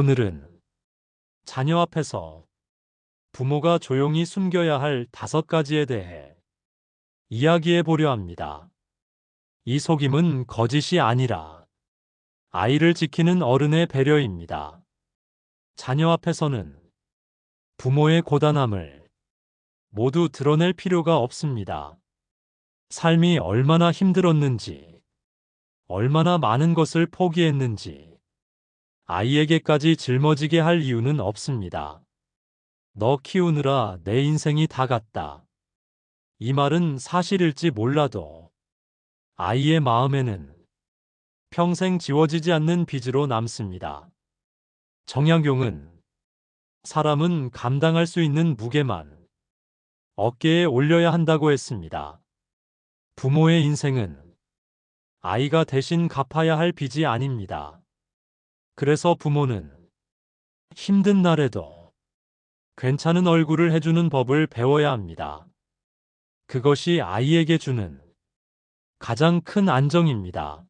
오늘은 자녀 앞에서 부모가 조용히 숨겨야 할 5가지에 대해 이야기해 보려 합니다. 이 속임은 거짓이 아니라 아이를 지키는 어른의 배려입니다. 자녀 앞에서는 부모의 고단함을 모두 드러낼 필요가 없습니다. 삶이 얼마나 힘들었는지, 얼마나 많은 것을 포기했는지 아이에게까지 짊어지게 할 이유는 없습니다. 너 키우느라 내 인생이 다 갔다. 이 말은 사실일지 몰라도 아이의 마음에는 평생 지워지지 않는 빚으로 남습니다. 정약용은 사람은 감당할 수 있는 무게만 어깨에 올려야 한다고 했습니다. 부모의 인생은 아이가 대신 갚아야 할 빚이 아닙니다. 그래서 부모는 힘든 날에도 괜찮은 얼굴을 해주는 법을 배워야 합니다. 그것이 아이에게 주는 가장 큰 안정입니다.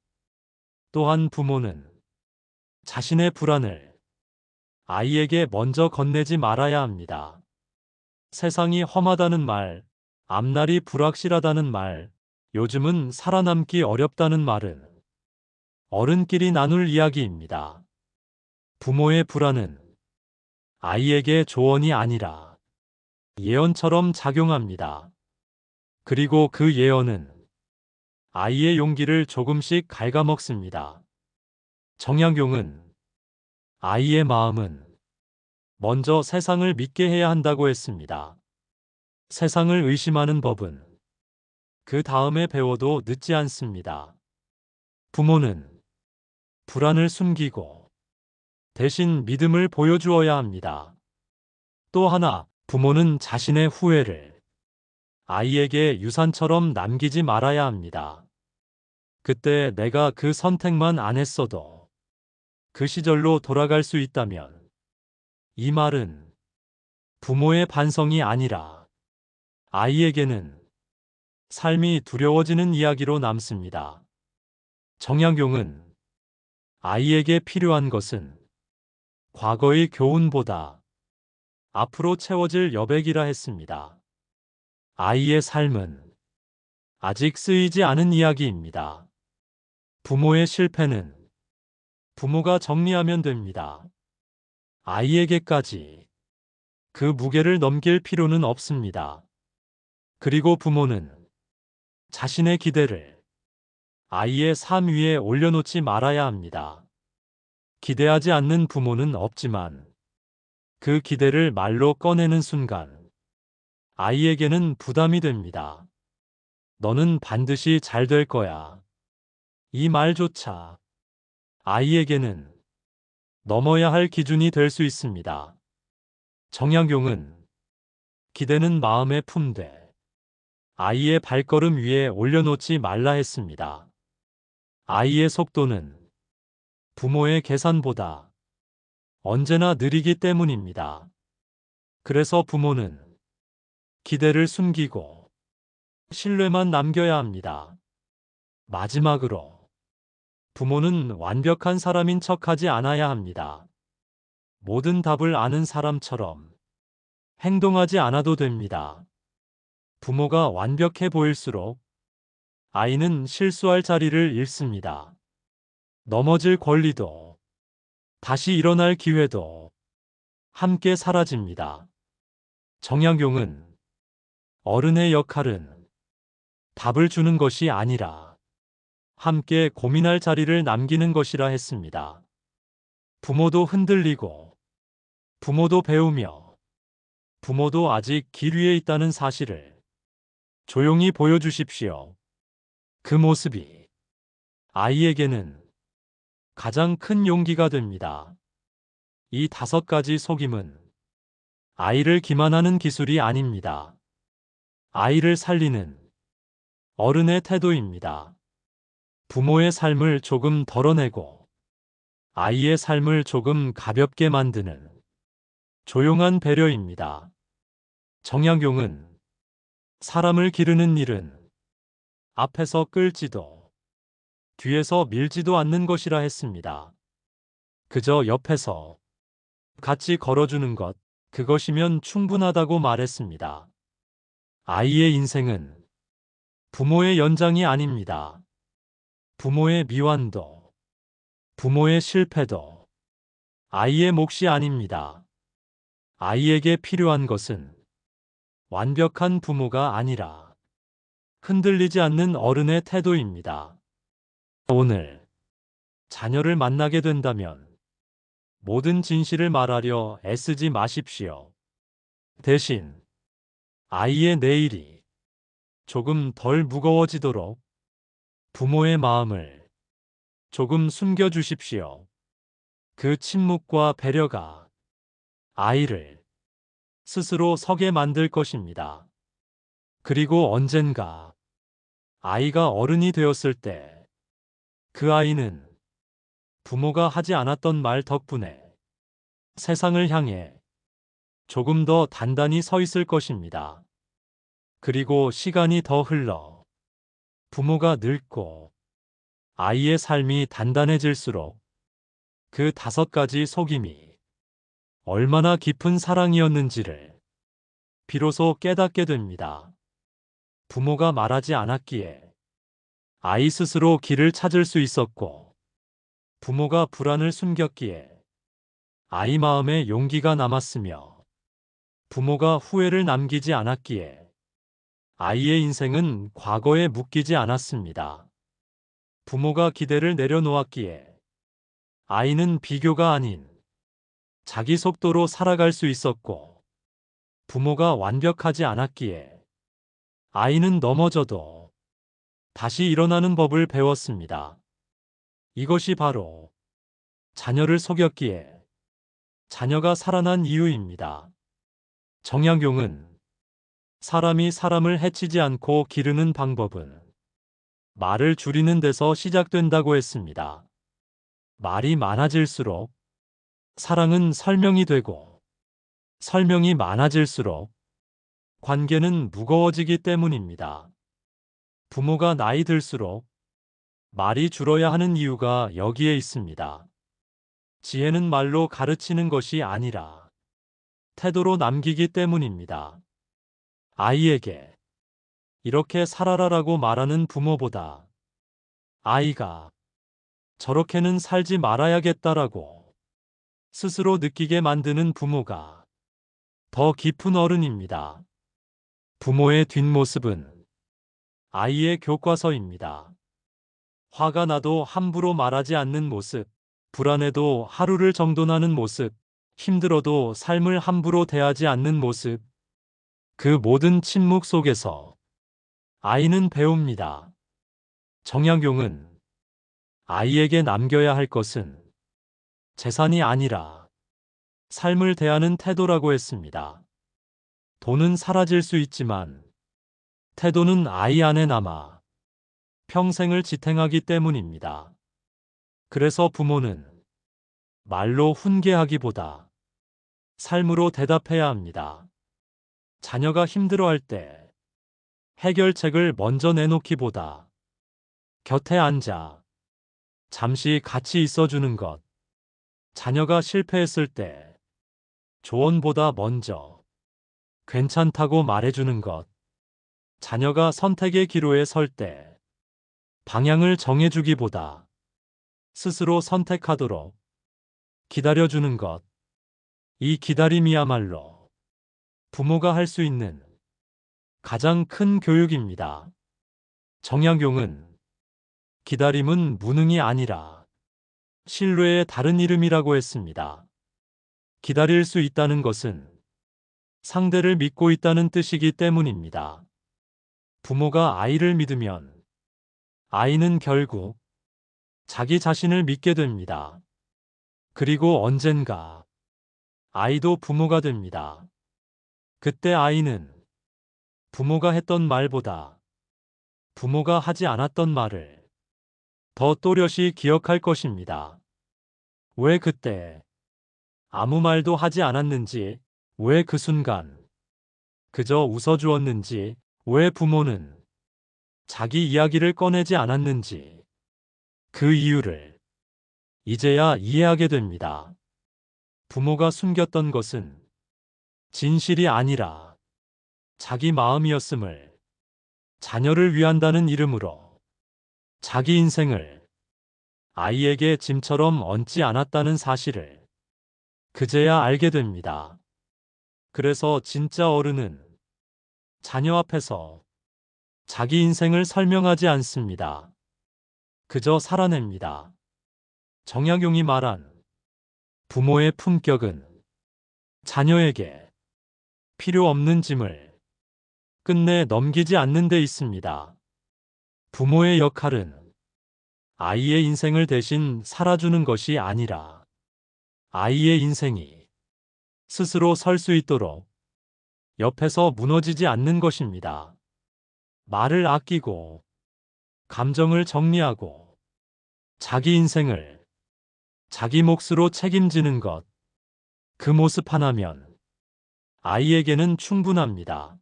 또한 부모는 자신의 불안을 아이에게 먼저 건네지 말아야 합니다. 세상이 험하다는 말, 앞날이 불확실하다는 말, 요즘은 살아남기 어렵다는 말은 어른끼리 나눌 이야기입니다. 부모의 불안은 아이에게 조언이 아니라 예언처럼 작용합니다. 그리고 그 예언은 아이의 용기를 조금씩 갉아먹습니다. 정약용은 아이의 마음은 먼저 세상을 믿게 해야 한다고 했습니다. 세상을 의심하는 법은 그 다음에 배워도 늦지 않습니다. 부모는 불안을 숨기고 대신 믿음을 보여주어야 합니다. 또 하나, 부모는 자신의 후회를 아이에게 유산처럼 남기지 말아야 합니다. 그때 내가 그 선택만 안 했어도 그 시절로 돌아갈 수 있다면, 이 말은 부모의 반성이 아니라 아이에게는 삶이 두려워지는 이야기로 남습니다. 정약용은 아이에게 필요한 것은 과거의 교훈보다 앞으로 채워질 여백이라 했습니다. 아이의 삶은 아직 쓰이지 않은 이야기입니다. 부모의 실패는 부모가 정리하면 됩니다. 아이에게까지 그 무게를 넘길 필요는 없습니다. 그리고 부모는 자신의 기대를 아이의 삶 위에 올려놓지 말아야 합니다. 기대하지 않는 부모는 없지만 그 기대를 말로 꺼내는 순간 아이에게는 부담이 됩니다. 너는 반드시 잘 될 거야. 이 말조차 아이에게는 넘어야 할 기준이 될 수 있습니다. 정약용은 기대는 마음에 품되 아이의 발걸음 위에 올려놓지 말라 했습니다. 아이의 속도는 부모의 계산보다 언제나 느리기 때문입니다. 그래서 부모는 기대를 숨기고 신뢰만 남겨야 합니다. 마지막으로, 부모는 완벽한 사람인 척하지 않아야 합니다. 모든 답을 아는 사람처럼 행동하지 않아도 됩니다. 부모가 완벽해 보일수록 아이는 실수할 자리를 잃습니다. 넘어질 권리도, 다시 일어날 기회도 함께 사라집니다. 정약용은 어른의 역할은 답을 주는 것이 아니라 함께 고민할 자리를 남기는 것이라 했습니다. 부모도 흔들리고, 부모도 배우며, 부모도 아직 길 위에 있다는 사실을 조용히 보여주십시오. 그 모습이 아이에게는 가장 큰 용기가 됩니다. 이 5가지 속임은 아이를 기만하는 기술이 아닙니다. 아이를 살리는 어른의 태도입니다. 부모의 삶을 조금 덜어내고 아이의 삶을 조금 가볍게 만드는 조용한 배려입니다. 정약용은 사람을 기르는 일은 앞에서 끌지도 뒤에서 밀지도 않는 것이라 했습니다. 그저 옆에서 같이 걸어주는 것, 그것이면 충분하다고 말했습니다. 아이의 인생은 부모의 연장이 아닙니다. 부모의 미완도, 부모의 실패도 아이의 몫이 아닙니다. 아이에게 필요한 것은 완벽한 부모가 아니라 흔들리지 않는 어른의 태도입니다. 오늘 자녀를 만나게 된다면 모든 진실을 말하려 애쓰지 마십시오. 대신 아이의 내일이 조금 덜 무거워지도록 부모의 마음을 조금 숨겨주십시오. 그 침묵과 배려가 아이를 스스로 서게 만들 것입니다. 그리고 언젠가 아이가 어른이 되었을 때 그 아이는 부모가 하지 않았던 말 덕분에 세상을 향해 조금 더 단단히 서 있을 것입니다. 그리고 시간이 더 흘러 부모가 늙고 아이의 삶이 단단해질수록 그 5가지 속임이 얼마나 깊은 사랑이었는지를 비로소 깨닫게 됩니다. 부모가 말하지 않았기에 아이 스스로 길을 찾을 수 있었고, 부모가 불안을 숨겼기에 아이 마음에 용기가 남았으며, 부모가 후회를 남기지 않았기에 아이의 인생은 과거에 묶이지 않았습니다. 부모가 기대를 내려놓았기에 아이는 비교가 아닌 자기 속도로 살아갈 수 있었고, 부모가 완벽하지 않았기에 아이는 넘어져도 다시 일어나는 법을 배웠습니다. 이것이 바로 자녀를 속였기에 자녀가 살아난 이유입니다. 정약용은 사람이 사람을 해치지 않고 기르는 방법은 말을 줄이는 데서 시작된다고 했습니다. 말이 많아질수록 사랑은 설명이 되고, 설명이 많아질수록 관계는 무거워지기 때문입니다. 부모가 나이 들수록 말이 줄어야 하는 이유가 여기에 있습니다. 지혜는 말로 가르치는 것이 아니라 태도로 남기기 때문입니다. 아이에게 이렇게 살아라라고 말하는 부모보다 아이가 저렇게는 살지 말아야겠다라고 스스로 느끼게 만드는 부모가 더 깊은 어른입니다. 부모의 뒷모습은 아이의 교과서입니다. 화가 나도 함부로 말하지 않는 모습, 불안해도 하루를 정돈하는 모습, 힘들어도 삶을 함부로 대하지 않는 모습, 그 모든 침묵 속에서 아이는 배웁니다. 정약용은 아이에게 남겨야 할 것은 재산이 아니라 삶을 대하는 태도라고 했습니다. 돈은 사라질 수 있지만 태도는 아이 안에 남아 평생을 지탱하기 때문입니다. 그래서 부모는 말로 훈계하기보다 삶으로 대답해야 합니다. 자녀가 힘들어할 때 해결책을 먼저 내놓기보다 곁에 앉아 잠시 같이 있어주는 것, 자녀가 실패했을 때 조언보다 먼저 괜찮다고 말해주는 것, 자녀가 선택의 기로에 설 때 방향을 정해주기보다 스스로 선택하도록 기다려주는 것, 이 기다림이야말로 부모가 할 수 있는 가장 큰 교육입니다. 정약용은 기다림은 무능이 아니라 신뢰의 다른 이름이라고 했습니다. 기다릴 수 있다는 것은 상대를 믿고 있다는 뜻이기 때문입니다. 부모가 아이를 믿으면 아이는 결국 자기 자신을 믿게 됩니다. 그리고 언젠가 아이도 부모가 됩니다. 그때 아이는 부모가 했던 말보다 부모가 하지 않았던 말을 더 또렷이 기억할 것입니다. 왜 그때 아무 말도 하지 않았는지, 왜 그 순간 그저 웃어주었는지, 왜 부모는 자기 이야기를 꺼내지 않았는지, 그 이유를 이제야 이해하게 됩니다. 부모가 숨겼던 것은 진실이 아니라 자기 마음이었음을, 자녀를 위한다는 이름으로 자기 인생을 아이에게 짐처럼 얹지 않았다는 사실을 그제야 알게 됩니다. 그래서 진짜 어른은 자녀 앞에서 자기 인생을 설명하지 않습니다. 그저 살아냅니다. 정약용이 말한 부모의 품격은 자녀에게 필요 없는 짐을 끝내 넘기지 않는 데 있습니다. 부모의 역할은 아이의 인생을 대신 살아주는 것이 아니라 아이의 인생이 스스로 설 수 있도록 옆에서 무너지지 않는 것입니다. 말을 아끼고 감정을 정리하고 자기 인생을 자기 몫으로 책임지는 것, 그 모습 하나면 아이에게는 충분합니다.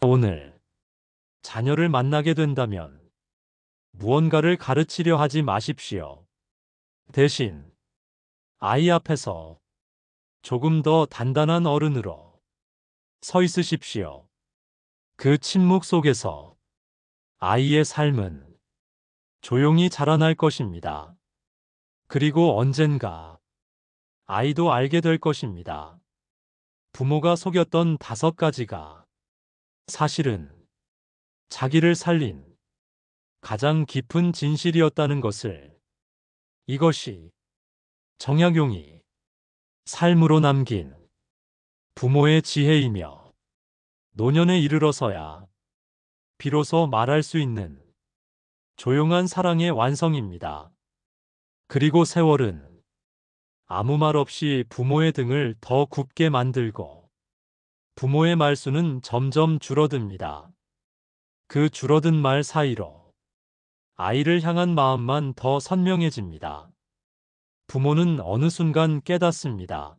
오늘 자녀를 만나게 된다면 무언가를 가르치려 하지 마십시오. 대신 아이 앞에서 조금 더 단단한 어른으로 서 있으십시오. 그 침묵 속에서 아이의 삶은 조용히 자라날 것입니다. 그리고 언젠가 아이도 알게 될 것입니다. 부모가 속였던 5가지가 사실은 자기를 살린 가장 깊은 진실이었다는 것을. 이것이 정약용이 삶으로 남긴 부모의 지혜이며 노년에 이르러서야 비로소 말할 수 있는 조용한 사랑의 완성입니다. 그리고 세월은 아무 말 없이 부모의 등을 더 굽게 만들고 부모의 말수는 점점 줄어듭니다. 그 줄어든 말 사이로 아이를 향한 마음만 더 선명해집니다. 부모는 어느 순간 깨닫습니다.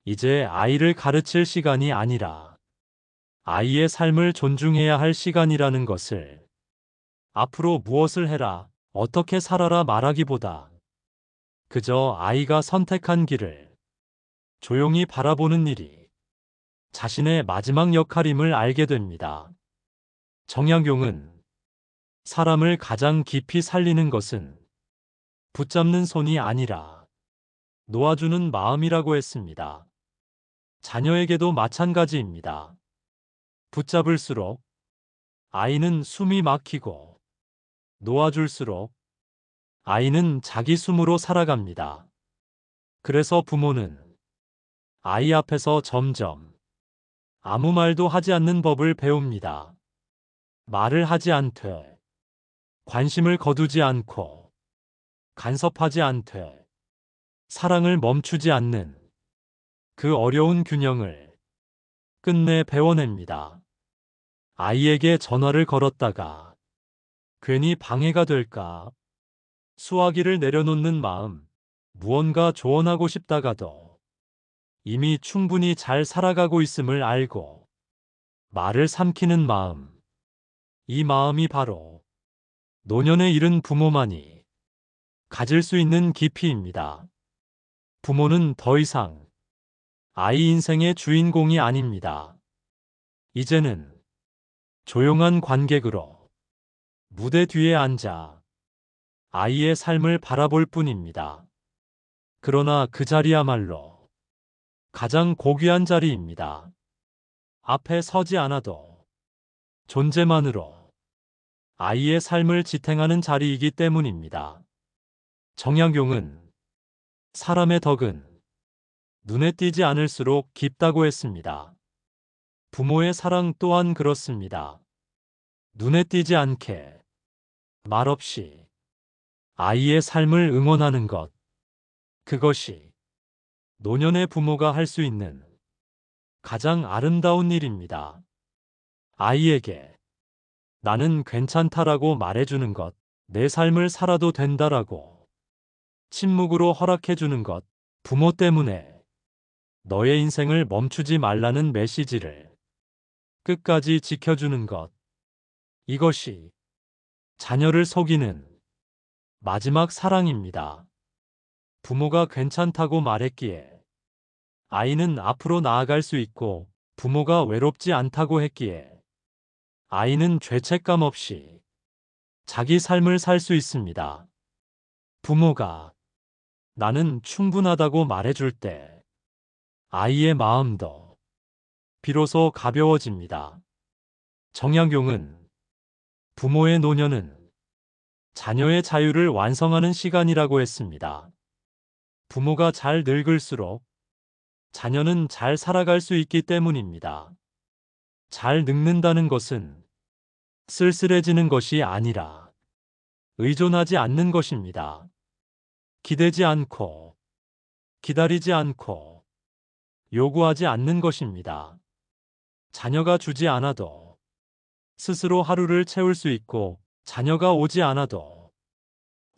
이제 아이를 가르칠 시간이 아니라 아이의 삶을 존중해야 할 시간이라는 것을. 앞으로 무엇을 해라, 어떻게 살아라 말하기보다 그저 아이가 선택한 길을 조용히 바라보는 일이 자신의 마지막 역할임을 알게 됩니다. 정약용은 사람을 가장 깊이 살리는 것은 붙잡는 손이 아니라 놓아주는 마음이라고 했습니다. 자녀에게도 마찬가지입니다. 붙잡을수록 아이는 숨이 막히고 놓아줄수록 아이는 자기 숨으로 살아갑니다. 그래서 부모는 아이 앞에서 점점 아무 말도 하지 않는 법을 배웁니다. 말을 하지 않되, 관심을 거두지 않고, 간섭하지 않되, 사랑을 멈추지 않는 그 어려운 균형을 끝내 배워냅니다. 아이에게 전화를 걸었다가 괜히 방해가 될까? 수화기를 내려놓는 마음, 무언가 조언하고 싶다가도 이미 충분히 잘 살아가고 있음을 알고 말을 삼키는 마음. 이 마음이 바로 노년에 이른 부모만이 가질 수 있는 깊이입니다. 부모는 더 이상 아이 인생의 주인공이 아닙니다. 이제는 조용한 관객으로 무대 뒤에 앉아 아이의 삶을 바라볼 뿐입니다. 그러나 그 자리야말로 가장 고귀한 자리입니다. 앞에 서지 않아도 존재만으로 아이의 삶을 지탱하는 자리이기 때문입니다. 정약용은 사람의 덕은 눈에 띄지 않을수록 깊다고 했습니다. 부모의 사랑 또한 그렇습니다. 눈에 띄지 않게 말없이 아이의 삶을 응원하는 것. 그것이 노년의 부모가 할 수 있는 가장 아름다운 일입니다. 아이에게 나는 괜찮다라고 말해주는 것, 내 삶을 살아도 된다라고 침묵으로 허락해주는 것, 부모 때문에 너의 인생을 멈추지 말라는 메시지를 끝까지 지켜주는 것. 이것이 자녀를 속이는 마지막 사랑입니다. 부모가 괜찮다고 말했기에 아이는 앞으로 나아갈 수 있고 부모가 외롭지 않다고 했기에 아이는 죄책감 없이 자기 삶을 살 수 있습니다. 부모가 나는 충분하다고 말해줄 때 아이의 마음도 비로소 가벼워집니다. 정약용은 부모의 노년은 자녀의 자유를 완성하는 시간이라고 했습니다. 부모가 잘 늙을수록 자녀는 잘 살아갈 수 있기 때문입니다. 잘 늙는다는 것은 쓸쓸해지는 것이 아니라 의존하지 않는 것입니다. 기대지 않고, 기다리지 않고, 요구하지 않는 것입니다. 자녀가 주지 않아도 스스로 하루를 채울 수 있고, 자녀가 오지 않아도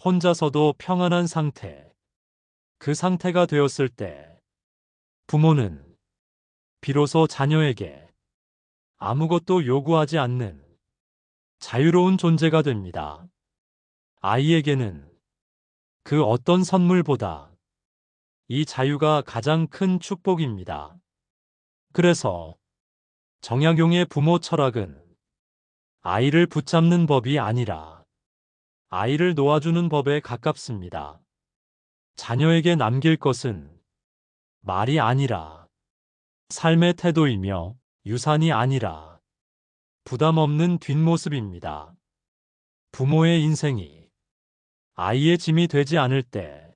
혼자서도 평안한 상태, 그 상태가 되었을 때 부모는 비로소 자녀에게 아무것도 요구하지 않는 자유로운 존재가 됩니다. 아이에게는 그 어떤 선물보다 이 자유가 가장 큰 축복입니다. 그래서 정약용의 부모 철학은 아이를 붙잡는 법이 아니라 아이를 놓아주는 법에 가깝습니다. 자녀에게 남길 것은 말이 아니라 삶의 태도이며 유산이 아니라 부담 없는 뒷모습입니다. 부모의 인생이 아이의 짐이 되지 않을 때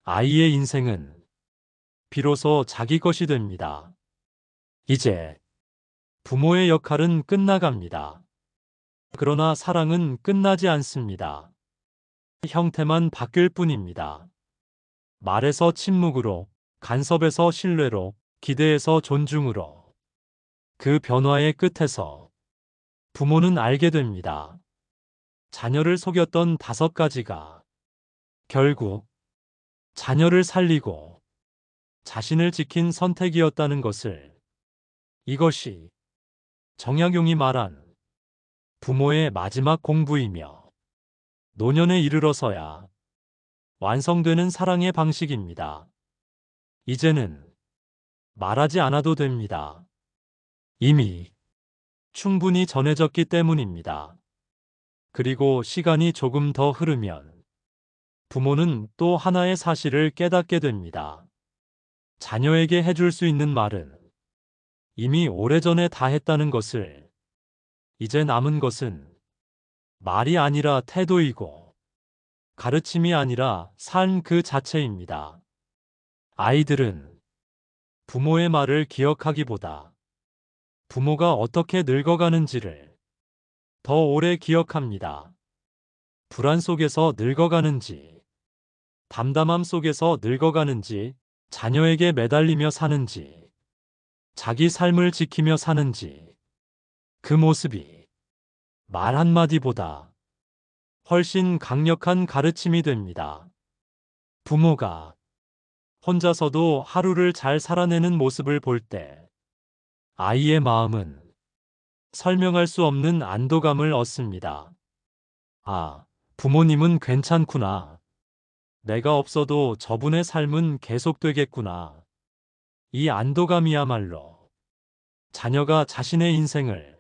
아이의 인생은 비로소 자기 것이 됩니다. 이제 부모의 역할은 끝나갑니다. 그러나 사랑은 끝나지 않습니다. 형태만 바뀔 뿐입니다. 말에서 침묵으로, 간섭에서 신뢰로, 기대에서 존중으로 그 변화의 끝에서 부모는 알게 됩니다. 자녀를 속였던 5가지가 결국 자녀를 살리고 자신을 지킨 선택이었다는 것을. 이것이 정약용이 말한 부모의 마지막 공부이며 노년에 이르러서야 완성되는 사랑의 방식입니다. 이제는 말하지 않아도 됩니다. 이미 충분히 전해졌기 때문입니다. 그리고 시간이 조금 더 흐르면 부모는 또 하나의 사실을 깨닫게 됩니다. 자녀에게 해줄 수 있는 말은 이미 오래전에 다 했다는 것을. 이제 남은 것은 말이 아니라 태도이고 가르침이 아니라 삶 그 자체입니다. 아이들은 부모의 말을 기억하기보다 부모가 어떻게 늙어가는지를 더 오래 기억합니다. 불안 속에서 늙어가는지, 담담함 속에서 늙어가는지, 자녀에게 매달리며 사는지, 자기 삶을 지키며 사는지, 그 모습이 말 한마디보다 훨씬 강력한 가르침이 됩니다. 부모가 혼자서도 하루를 잘 살아내는 모습을 볼 때 아이의 마음은 설명할 수 없는 안도감을 얻습니다. 아, 부모님은 괜찮구나. 내가 없어도 저분의 삶은 계속되겠구나. 이 안도감이야말로 자녀가 자신의 인생을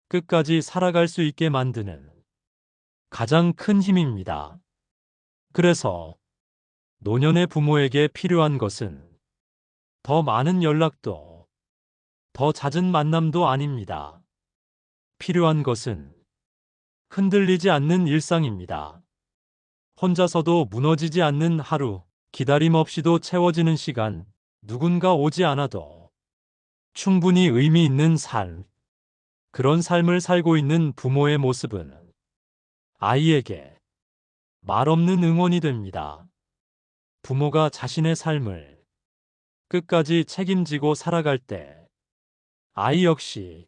끝까지 살아갈 수 있게 만드는 가장 큰 힘입니다. 그래서 노년의 부모에게 필요한 것은 더 많은 연락도, 더 잦은 만남도 아닙니다. 필요한 것은 흔들리지 않는 일상입니다. 혼자서도 무너지지 않는 하루, 기다림 없이도 채워지는 시간, 누군가 오지 않아도 충분히 의미 있는 삶. 그런 삶을 살고 있는 부모의 모습은 아이에게 말 없는 응원이 됩니다. 부모가 자신의 삶을 끝까지 책임지고 살아갈 때 아이 역시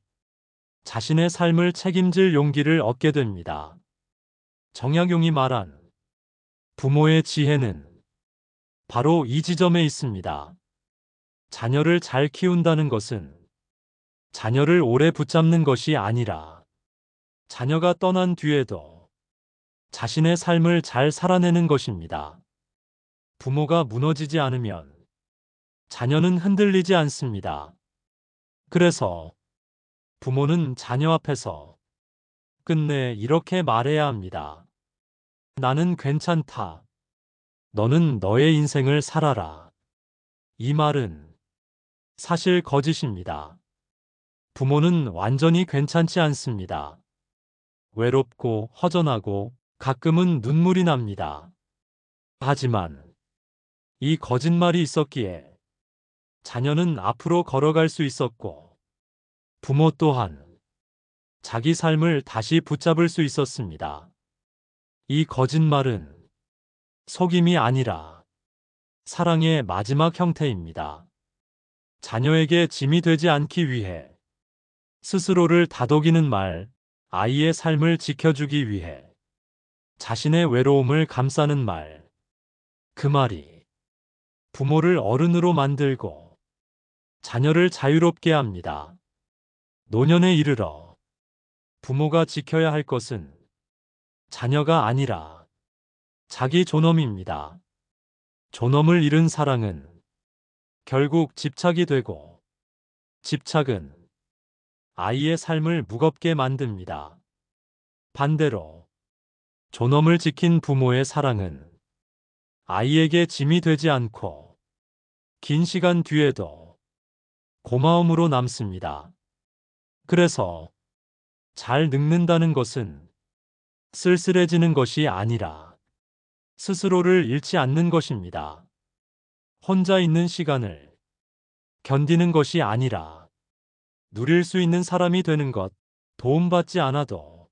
자신의 삶을 책임질 용기를 얻게 됩니다. 정약용이 말한 부모의 지혜는 바로 이 지점에 있습니다. 자녀를 잘 키운다는 것은 자녀를 오래 붙잡는 것이 아니라 자녀가 떠난 뒤에도 자신의 삶을 잘 살아내는 것입니다. 부모가 무너지지 않으면 자녀는 흔들리지 않습니다. 그래서 부모는 자녀 앞에서 끝내 이렇게 말해야 합니다. 나는 괜찮다. 너는 너의 인생을 살아라. 이 말은 사실 거짓입니다. 부모는 완전히 괜찮지 않습니다. 외롭고 허전하고 가끔은 눈물이 납니다. 하지만 이 거짓말이 있었기에 자녀는 앞으로 걸어갈 수 있었고 부모 또한 자기 삶을 다시 붙잡을 수 있었습니다. 이 거짓말은 속임이 아니라 사랑의 마지막 형태입니다. 자녀에게 짐이 되지 않기 위해 스스로를 다독이는 말, 아이의 삶을 지켜주기 위해 자신의 외로움을 감싸는 말, 그 말이 부모를 어른으로 만들고 자녀를 자유롭게 합니다. 노년에 이르러 부모가 지켜야 할 것은 자녀가 아니라 자기 존엄입니다. 존엄을 잃은 사랑은 결국 집착이 되고 집착은 아이의 삶을 무겁게 만듭니다. 반대로 존엄을 지킨 부모의 사랑은 아이에게 짐이 되지 않고 긴 시간 뒤에도 고마움으로 남습니다. 그래서 잘 늙는다는 것은 쓸쓸해지는 것이 아니라 스스로를 잃지 않는 것입니다. 혼자 있는 시간을 견디는 것이 아니라 누릴 수 있는 사람이 되는 것, 도움받지 않아도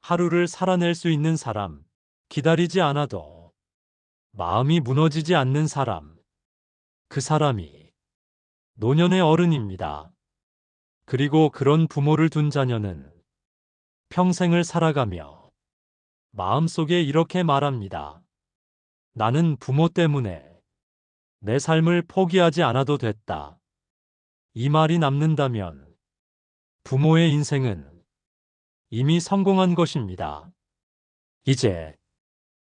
하루를 살아낼 수 있는 사람, 기다리지 않아도 마음이 무너지지 않는 사람, 그 사람이 노년의 어른입니다. 그리고 그런 부모를 둔 자녀는 평생을 살아가며 마음속에 이렇게 말합니다. 나는 부모 때문에 내 삶을 포기하지 않아도 됐다. 이 말이 남는다면 부모의 인생은 이미 성공한 것입니다. 이제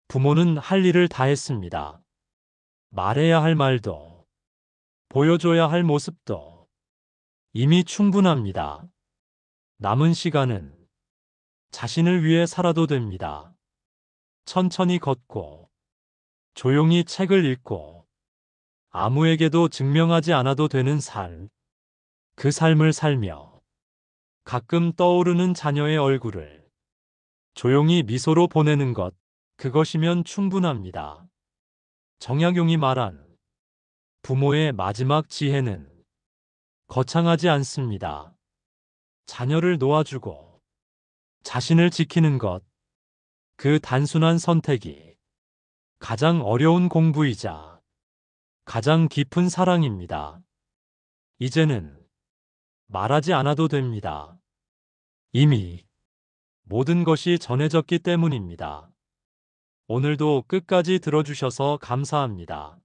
부모는 할 일을 다 했습니다. 말해야 할 말도 보여줘야 할 모습도 이미 충분합니다. 남은 시간은 자신을 위해 살아도 됩니다. 천천히 걷고 조용히 책을 읽고 아무에게도 증명하지 않아도 되는 삶, 그 삶을 살며 가끔 떠오르는 자녀의 얼굴을 조용히 미소로 보내는 것, 그것이면 충분합니다. 정약용이 말한 부모의 마지막 지혜는 거창하지 않습니다. 자녀를 놓아주고 자신을 지키는 것, 그 단순한 선택이 가장 어려운 공부이자 가장 깊은 사랑입니다. 이제는 말하지 않아도 됩니다. 이미 모든 것이 전해졌기 때문입니다. 오늘도 끝까지 들어주셔서 감사합니다.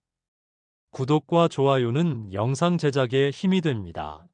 구독과 좋아요는 영상 제작에 힘이 됩니다.